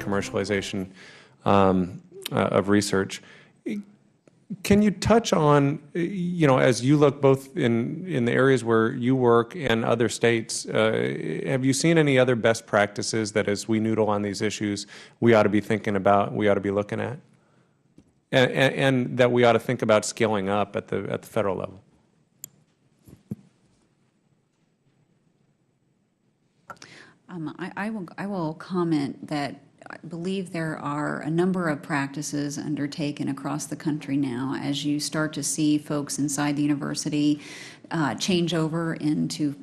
commercialization of research. Can you touch on, as you look both in the areas where you work and other states, have you seen any other best practices that as we noodle on these issues, we ought to be thinking about, we ought to be looking at, and that we ought to think about scaling up at the federal level? I will comment that I believe there are a number of practices undertaken across the country now as you start to see folks inside the university change over into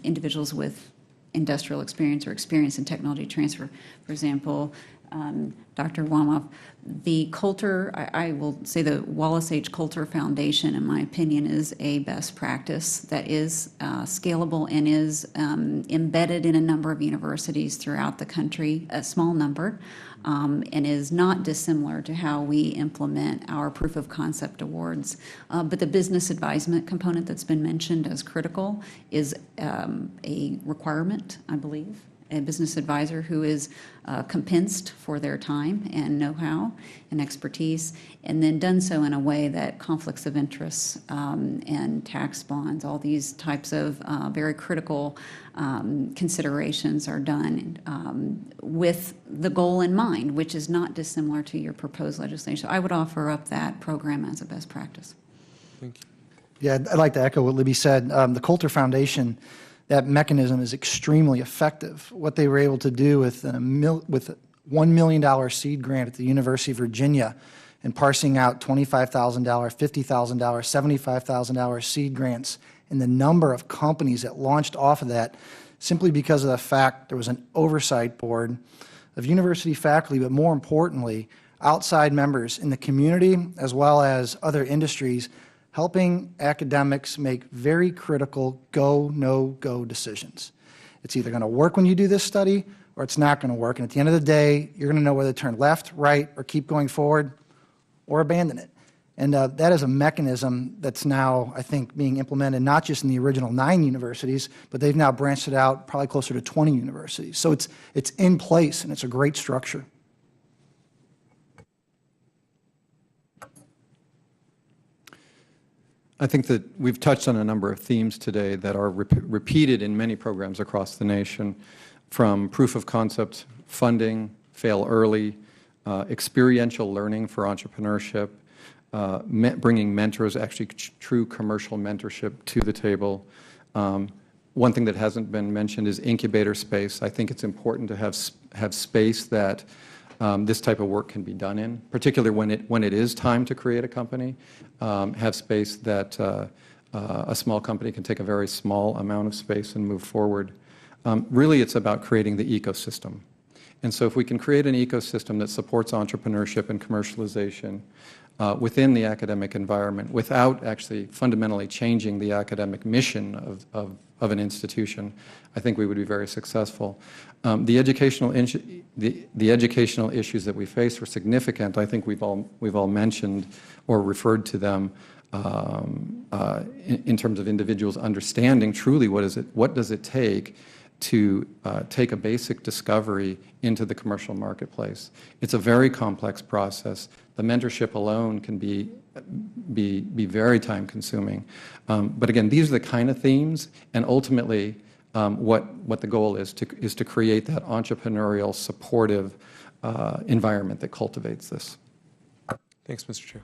individuals with industrial experience or experience in technology transfer. For example, Dr. Wamhoff, the Coulter, I will say the Wallace H. Coulter Foundation, in my opinion, is a best practice that is scalable and is embedded in a number of universities throughout the country, a small number, and is not dissimilar to how we implement our proof of concept awards. But the business advisement component that's been mentioned as critical is a requirement, I believe. A business advisor who is compensed for their time and know-how and expertise, and then done so in a way that conflicts of interest and tax bonds, all these types of very critical considerations are done with the goal in mind, which is not dissimilar to your proposed legislation. So I would offer up that program as a best practice. Thank you. Yeah, I'd like to echo what Libby said. The Coulter Foundation, that mechanism is extremely effective. What they were able to do with a $1 million seed grant at the University of Virginia and parsing out $25,000, $50,000, $75,000 seed grants, and the number of companies that launched off of that simply because of the fact there was an oversight board of university faculty, but more importantly, outside members in the community as well as other industries helping academics make very critical go, no-go decisions. It's either going to work when you do this study or it's not going to work. And at the end of the day, you're going to know whether to turn left, right, or keep going forward or abandon it. And that is a mechanism that's now, I think, being implemented not just in the original 9 universities, but they've now branched it out probably closer to 20 universities. So it's in place, and it's a great structure. I think that we've touched on a number of themes today that are repeated in many programs across the nation, from proof of concept, funding, fail early, experiential learning for entrepreneurship, bringing mentors, actually true commercial mentorship to the table. One thing that hasn't been mentioned is incubator space. I think it's important to have space that this type of work can be done in, particularly when it is time to create a company. Have space that a small company can take a very small amount of space and move forward. Really, it's about creating the ecosystem. And so if we can create an ecosystem that supports entrepreneurship and commercialization within the academic environment without actually fundamentally changing the academic mission of an institution, I think we would be very successful. The educational issues that we face are significant. I think we've all mentioned or referred to them in terms of individuals understanding truly what does it take to take a basic discovery into the commercial marketplace. It's a very complex process. The mentorship alone can be very time-consuming. But again, these are the kind of themes, and ultimately, what the goal is to create that entrepreneurial, supportive environment that cultivates this. Thanks, Mr. Chair.